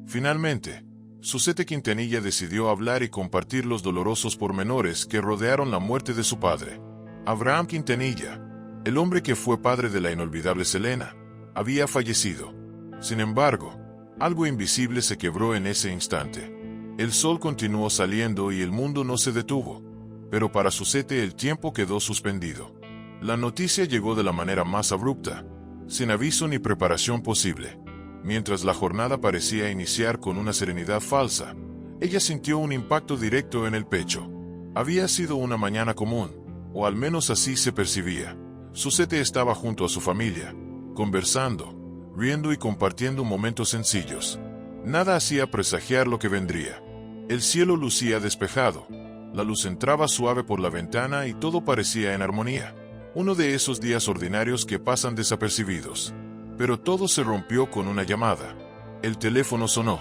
Finalmente, Suzette Quintanilla decidió hablar y compartir los dolorosos pormenores que rodearon la muerte de su padre. Abraham Quintanilla, el hombre que fue padre de la inolvidable Selena, había fallecido. Sin embargo, algo invisible se quebró en ese instante. El sol continuó saliendo y el mundo no se detuvo, pero para Suzette el tiempo quedó suspendido. La noticia llegó de la manera más abrupta, sin aviso ni preparación posible. Mientras la jornada parecía iniciar con una serenidad falsa, ella sintió un impacto directo en el pecho. Había sido una mañana común, o al menos así se percibía. Suzette estaba junto a su familia, conversando, riendo y compartiendo momentos sencillos. Nada hacía presagiar lo que vendría. El cielo lucía despejado, la luz entraba suave por la ventana y todo parecía en armonía. Uno de esos días ordinarios que pasan desapercibidos. Pero todo se rompió con una llamada. El teléfono sonó.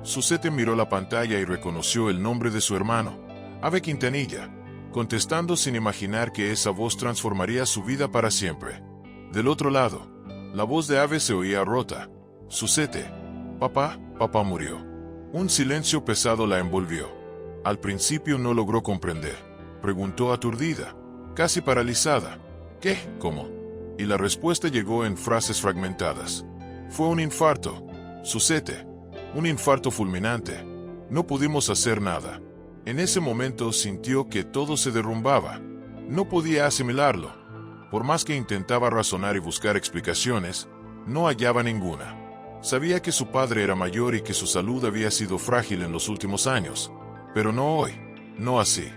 Suzette miró la pantalla y reconoció el nombre de su hermano, Ave Quintanilla, contestando sin imaginar que esa voz transformaría su vida para siempre. Del otro lado, la voz de Ave se oía rota. Suzette, papá murió. Un silencio pesado la envolvió. Al principio no logró comprender. Preguntó aturdida, casi paralizada. ¿Qué? ¿Cómo? Y la respuesta llegó en frases fragmentadas. Fue un infarto, Suzette, un infarto fulminante. No pudimos hacer nada. En ese momento sintió que todo se derrumbaba. No podía asimilarlo. Por más que intentaba razonar y buscar explicaciones, no hallaba ninguna. Sabía que su padre era mayor y que su salud había sido frágil en los últimos años, pero no hoy, no así.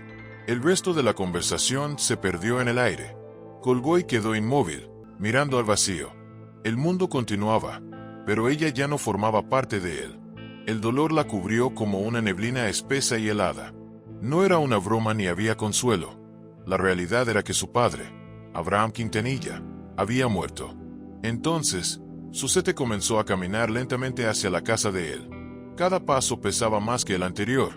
El resto de la conversación se perdió en el aire. Colgó y quedó inmóvil, mirando al vacío. El mundo continuaba, pero ella ya no formaba parte de él. El dolor la cubrió como una neblina espesa y helada. No era una broma ni había consuelo. La realidad era que su padre, Abraham Quintanilla, había muerto. Entonces, Suzette comenzó a caminar lentamente hacia la casa de él. Cada paso pesaba más que el anterior.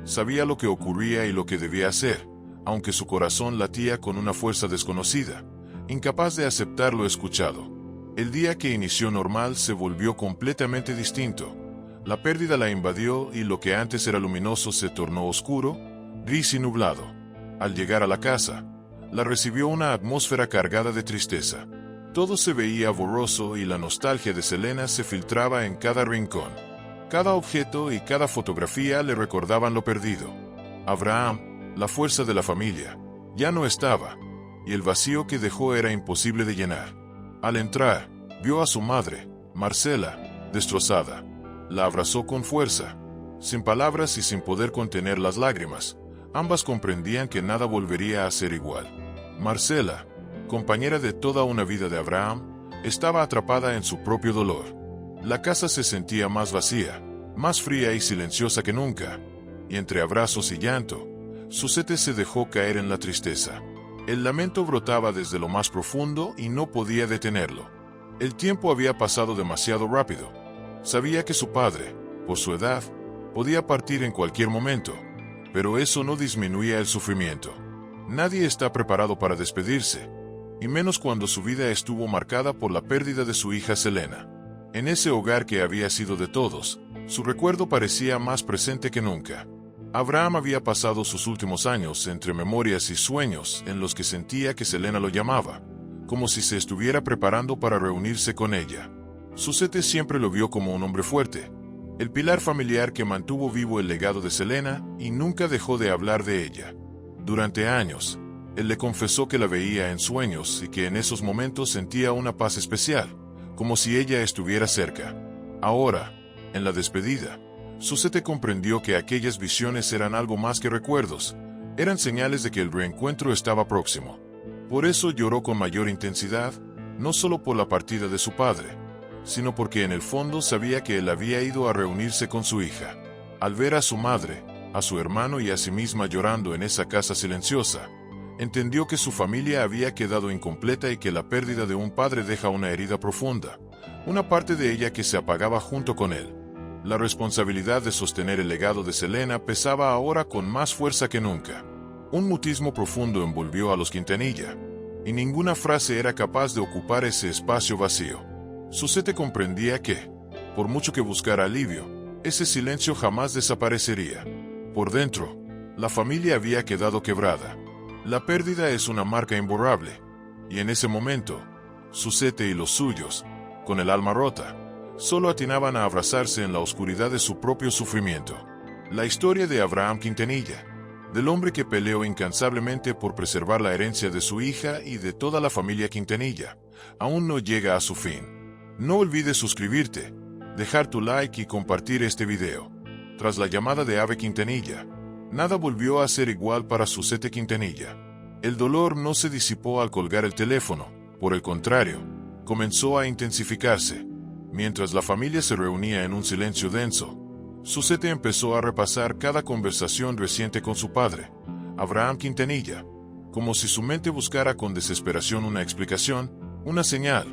Sabía lo que ocurría y lo que debía hacer, aunque su corazón latía con una fuerza desconocida, incapaz de aceptar lo escuchado. El día que inició normal se volvió completamente distinto. La pérdida la invadió y lo que antes era luminoso se tornó oscuro, gris y nublado. Al llegar a la casa, la recibió una atmósfera cargada de tristeza. Todo se veía borroso y la nostalgia de Selena se filtraba en cada rincón. Cada objeto y cada fotografía le recordaban lo perdido. Abraham, la fuerza de la familia, ya no estaba, y el vacío que dejó era imposible de llenar. Al entrar, vio a su madre, Marcela, destrozada. La abrazó con fuerza. Sin palabras y sin poder contener las lágrimas, ambas comprendían que nada volvería a ser igual. Marcela, compañera de toda una vida de Abraham, estaba atrapada en su propio dolor. La casa se sentía más vacía, más fría y silenciosa que nunca, y entre abrazos y llanto, Suzette se dejó caer en la tristeza. El lamento brotaba desde lo más profundo y no podía detenerlo. El tiempo había pasado demasiado rápido. Sabía que su padre, por su edad, podía partir en cualquier momento, pero eso no disminuía el sufrimiento. Nadie está preparado para despedirse, y menos cuando su vida estuvo marcada por la pérdida de su hija Selena. En ese hogar que había sido de todos, su recuerdo parecía más presente que nunca. Abraham había pasado sus últimos años entre memorias y sueños en los que sentía que Selena lo llamaba, como si se estuviera preparando para reunirse con ella. Suzette siempre lo vio como un hombre fuerte, el pilar familiar que mantuvo vivo el legado de Selena y nunca dejó de hablar de ella. Durante años, él le confesó que la veía en sueños y que en esos momentos sentía una paz especial, como si ella estuviera cerca. Ahora, en la despedida, Suzette comprendió que aquellas visiones eran algo más que recuerdos, eran señales de que el reencuentro estaba próximo. Por eso lloró con mayor intensidad, no solo por la partida de su padre, sino porque en el fondo sabía que él había ido a reunirse con su hija. Al ver a su madre, a su hermano y a sí misma llorando en esa casa silenciosa, entendió que su familia había quedado incompleta y que la pérdida de un padre deja una herida profunda, una parte de ella que se apagaba junto con él. La responsabilidad de sostener el legado de Selena pesaba ahora con más fuerza que nunca. Un mutismo profundo envolvió a los Quintanilla, y ninguna frase era capaz de ocupar ese espacio vacío. Suzette comprendía que, por mucho que buscara alivio, Ese silencio jamás desaparecería. Por dentro, la familia había quedado quebrada. La pérdida es una marca imborrable. Y en ese momento, Suzette y los suyos, con el alma rota, solo atinaban a abrazarse en la oscuridad de su propio sufrimiento. La historia de Abraham Quintanilla, del hombre que peleó incansablemente por preservar la herencia de su hija y de toda la familia Quintanilla, aún no llega a su fin. No olvides suscribirte, dejar tu like y compartir este video. Tras la llamada de Ave Quintanilla, nada volvió a ser igual para Suzette Quintanilla. El dolor no se disipó al colgar el teléfono, por el contrario, comenzó a intensificarse. Mientras la familia se reunía en un silencio denso, Suzette empezó a repasar cada conversación reciente con su padre, Abraham Quintanilla, como si su mente buscara con desesperación una explicación, una señal,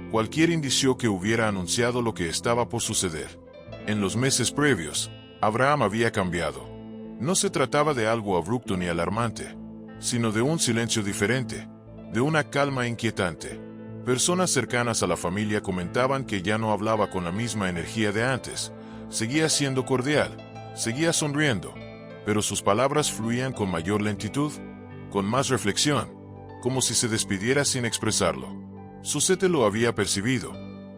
cualquier indicio que hubiera anunciado lo que estaba por suceder. En los meses previos, Abraham había cambiado. No se trataba de algo abrupto ni alarmante, sino de un silencio diferente, de una calma inquietante. Personas cercanas a la familia comentaban que ya no hablaba con la misma energía de antes, seguía siendo cordial, seguía sonriendo, pero sus palabras fluían con mayor lentitud, con más reflexión, como si se despidiera sin expresarlo. Suzette lo había percibido,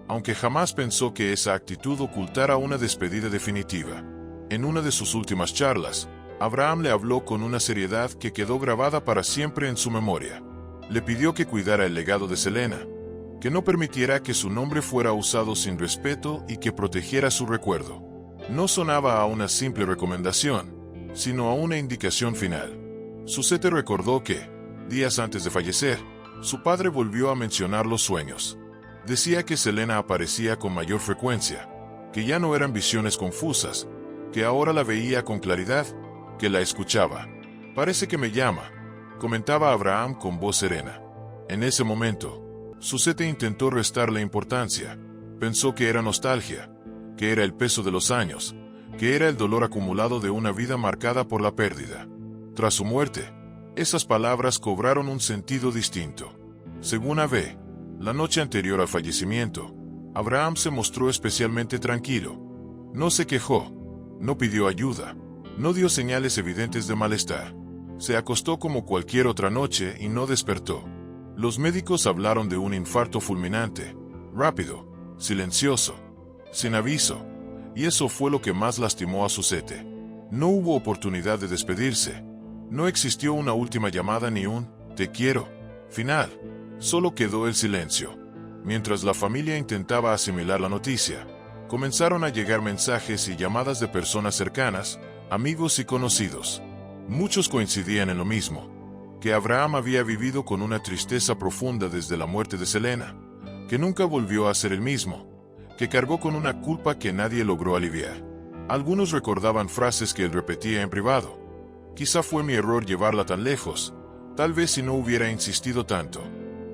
aunque jamás pensó que esa actitud ocultara una despedida definitiva. En una de sus últimas charlas, Abraham le habló con una seriedad que quedó grabada para siempre en su memoria. Le pidió que cuidara el legado de Selena, que no permitiera que su nombre fuera usado sin respeto y que protegiera su recuerdo. No sonaba a una simple recomendación, sino a una indicación final. Suzette recordó que, días antes de fallecer, su padre volvió a mencionar los sueños. Decía que Selena aparecía con mayor frecuencia, que ya no eran visiones confusas, que ahora la veía con claridad, que la escuchaba. «Parece que me llama», comentaba Abraham con voz serena. En ese momento, Suzette intentó restarle importancia. Pensó que era nostalgia, que era el peso de los años, que era el dolor acumulado de una vida marcada por la pérdida. Tras su muerte, esas palabras cobraron un sentido distinto. Según Ave, la noche anterior al fallecimiento, Abraham se mostró especialmente tranquilo. No se quejó, no pidió ayuda, no dio señales evidentes de malestar. Se acostó como cualquier otra noche y no despertó. Los médicos hablaron de un infarto fulminante, rápido, silencioso, sin aviso, y eso fue lo que más lastimó a Suzette. No hubo oportunidad de despedirse. No existió una última llamada ni un «te quiero» final. Solo quedó el silencio. Mientras la familia intentaba asimilar la noticia, comenzaron a llegar mensajes y llamadas de personas cercanas, amigos y conocidos. Muchos coincidían en lo mismo, que Abraham había vivido con una tristeza profunda desde la muerte de Selena, que nunca volvió a ser el mismo, que cargó con una culpa que nadie logró aliviar. Algunos recordaban frases que él repetía en privado. «Quizá fue mi error llevarla tan lejos, tal vez si no hubiera insistido tanto».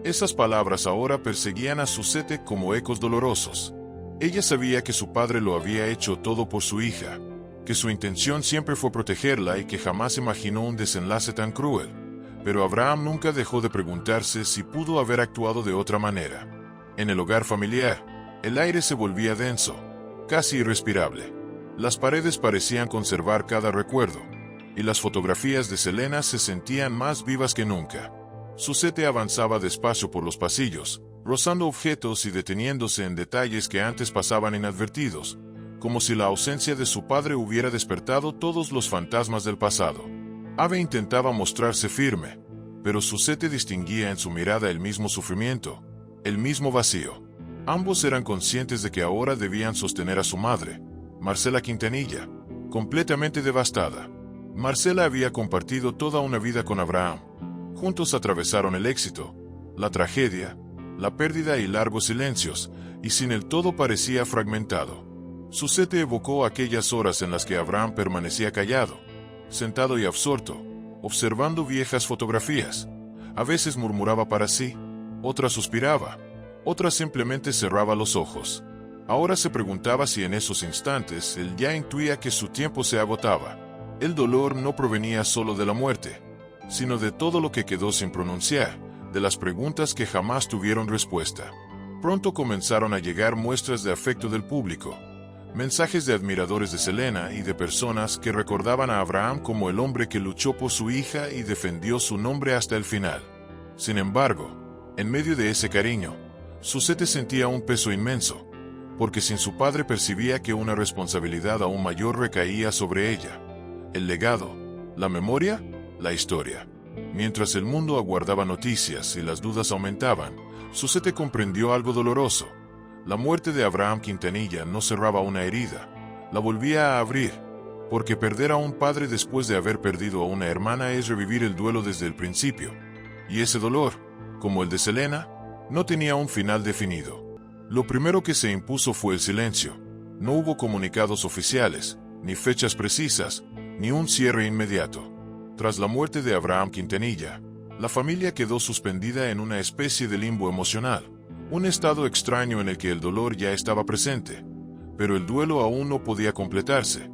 Esas palabras ahora perseguían a Suzette como ecos dolorosos. Ella sabía que su padre lo había hecho todo por su hija, que su intención siempre fue protegerla y que jamás imaginó un desenlace tan cruel. Pero Abraham nunca dejó de preguntarse si pudo haber actuado de otra manera. En el hogar familiar, el aire se volvía denso, casi irrespirable. Las paredes parecían conservar cada recuerdo, y las fotografías de Selena se sentían más vivas que nunca. Suzette avanzaba despacio por los pasillos, rozando objetos y deteniéndose en detalles que antes pasaban inadvertidos, como si la ausencia de su padre hubiera despertado todos los fantasmas del pasado. Ave intentaba mostrarse firme, pero Suzette distinguía en su mirada el mismo sufrimiento, el mismo vacío. Ambos eran conscientes de que ahora debían sostener a su madre, Marcela Quintanilla, completamente devastada. Marcela había compartido toda una vida con Abraham. Juntos atravesaron el éxito, la tragedia, la pérdida y largos silencios, y sin él todo parecía fragmentado. Suzette evocó aquellas horas en las que Abraham permanecía callado, sentado y absorto, observando viejas fotografías. A veces murmuraba para sí, otras suspiraba, otras simplemente cerraba los ojos. Ahora se preguntaba si en esos instantes él ya intuía que su tiempo se agotaba. El dolor no provenía solo de la muerte, sino de todo lo que quedó sin pronunciar, de las preguntas que jamás tuvieron respuesta. Pronto comenzaron a llegar muestras de afecto del público. Mensajes de admiradores de Selena y de personas que recordaban a Abraham como el hombre que luchó por su hija y defendió su nombre hasta el final. Sin embargo, en medio de ese cariño, Suzette sentía un peso inmenso, porque sin su padre percibía que una responsabilidad aún mayor recaía sobre ella. El legado, la memoria, la historia. Mientras el mundo aguardaba noticias y las dudas aumentaban, Suzette comprendió algo doloroso. La muerte de Abraham Quintanilla no cerraba una herida, la volvía a abrir, porque perder a un padre después de haber perdido a una hermana es revivir el duelo desde el principio. Y ese dolor, como el de Selena, no tenía un final definido. Lo primero que se impuso fue el silencio. No hubo comunicados oficiales, ni fechas precisas, ni un cierre inmediato. Tras la muerte de Abraham Quintanilla, la familia quedó suspendida en una especie de limbo emocional, un estado extraño en el que el dolor ya estaba presente, pero el duelo aún no podía completarse,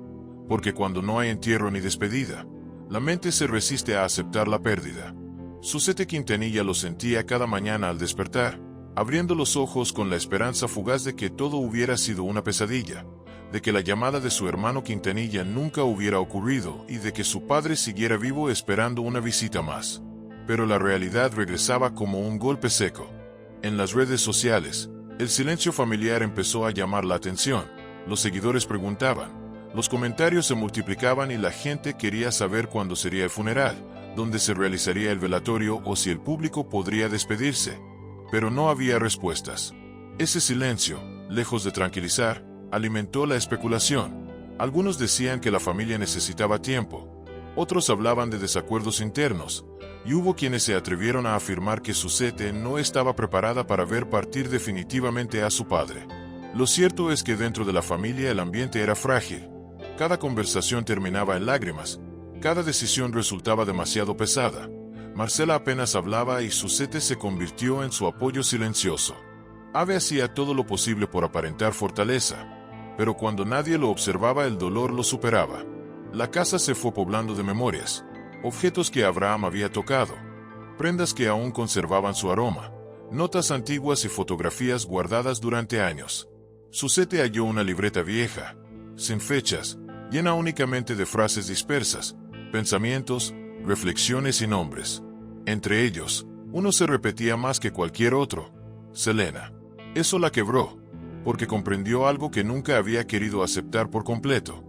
porque cuando no hay entierro ni despedida, la mente se resiste a aceptar la pérdida. Suzette Quintanilla lo sentía cada mañana al despertar, abriendo los ojos con la esperanza fugaz de que todo hubiera sido una pesadilla, de que la llamada de su hermano Quintanilla nunca hubiera ocurrido y de que su padre siguiera vivo esperando una visita más. Pero la realidad regresaba como un golpe seco. En las redes sociales, el silencio familiar empezó a llamar la atención. Los seguidores preguntaban, los comentarios se multiplicaban y la gente quería saber cuándo sería el funeral, dónde se realizaría el velatorio o si el público podría despedirse. Pero no había respuestas. Ese silencio, lejos de tranquilizar, alimentó la especulación. Algunos decían que la familia necesitaba tiempo, otros hablaban de desacuerdos internos, y hubo quienes se atrevieron a afirmar que Suzette no estaba preparada para ver partir definitivamente a su padre. Lo cierto es que dentro de la familia el ambiente era frágil. Cada conversación terminaba en lágrimas, cada decisión resultaba demasiado pesada. Marcela apenas hablaba y Suzette se convirtió en su apoyo silencioso. Ave hacía todo lo posible por aparentar fortaleza, pero cuando nadie lo observaba el dolor lo superaba. La casa se fue poblando de memorias, objetos que Abraham había tocado, prendas que aún conservaban su aroma, notas antiguas y fotografías guardadas durante años. Suzette halló una libreta vieja, sin fechas, llena únicamente de frases dispersas, pensamientos, reflexiones y nombres. Entre ellos, uno se repetía más que cualquier otro: Selena. Eso la quebró, porque comprendió algo que nunca había querido aceptar por completo.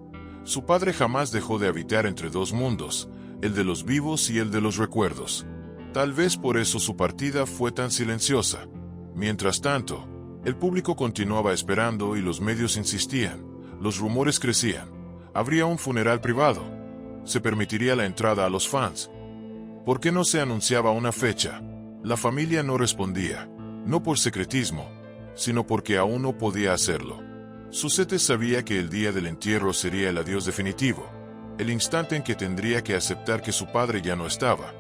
Su padre jamás dejó de habitar entre dos mundos, el de los vivos y el de los recuerdos. Tal vez por eso su partida fue tan silenciosa. Mientras tanto, el público continuaba esperando y los medios insistían. Los rumores crecían. Habría un funeral privado. Se permitiría la entrada a los fans. ¿Por qué no se anunciaba una fecha? La familia no respondía, no por secretismo, sino porque aún no podía hacerlo. Suzette sabía que el día del entierro sería el adiós definitivo, el instante en que tendría que aceptar que su padre ya no estaba,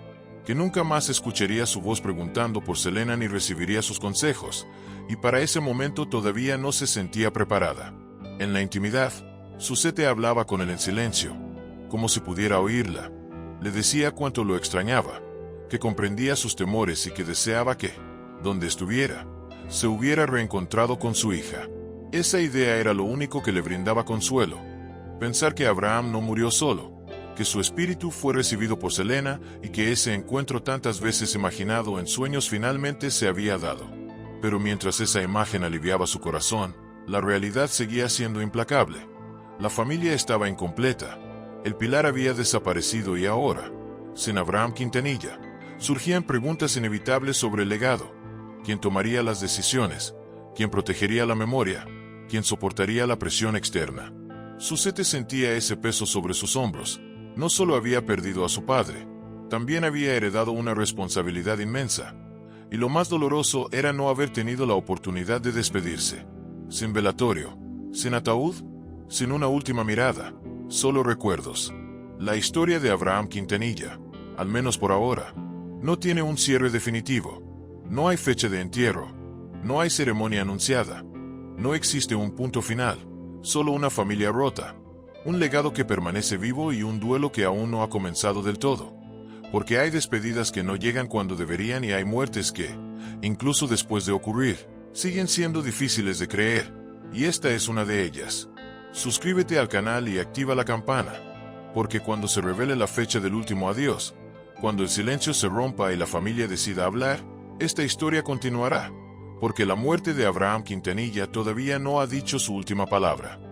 que nunca más escucharía su voz preguntando por Selena ni recibiría sus consejos, y para ese momento todavía no se sentía preparada. En la intimidad, Suzette hablaba con él en silencio, como si pudiera oírla. Le decía cuánto lo extrañaba, que comprendía sus temores y que deseaba que, donde estuviera, se hubiera reencontrado con su hija. Esa idea era lo único que le brindaba consuelo. Pensar que Abraham no murió solo, que su espíritu fue recibido por Selena y que ese encuentro tantas veces imaginado en sueños finalmente se había dado. Pero mientras esa imagen aliviaba su corazón, la realidad seguía siendo implacable. La familia estaba incompleta. El pilar había desaparecido y ahora, sin Abraham Quintanilla, surgían preguntas inevitables sobre el legado. ¿Quién tomaría las decisiones? ¿Quién protegería la memoria? ¿Quién soportaría la presión externa? Suzette sentía ese peso sobre sus hombros. No solo había perdido a su padre, también había heredado una responsabilidad inmensa. Y lo más doloroso era no haber tenido la oportunidad de despedirse. Sin velatorio, sin ataúd, sin una última mirada, solo recuerdos. La historia de Abraham Quintanilla, al menos por ahora, no tiene un cierre definitivo. No hay fecha de entierro, no hay ceremonia anunciada, no existe un punto final, solo una familia rota, un legado que permanece vivo y un duelo que aún no ha comenzado del todo. Porque hay despedidas que no llegan cuando deberían y hay muertes que, incluso después de ocurrir, siguen siendo difíciles de creer, y esta es una de ellas. Suscríbete al canal y activa la campana, porque cuando se revele la fecha del último adiós, cuando el silencio se rompa y la familia decida hablar, esta historia continuará, porque la muerte de Abraham Quintanilla todavía no ha dicho su última palabra.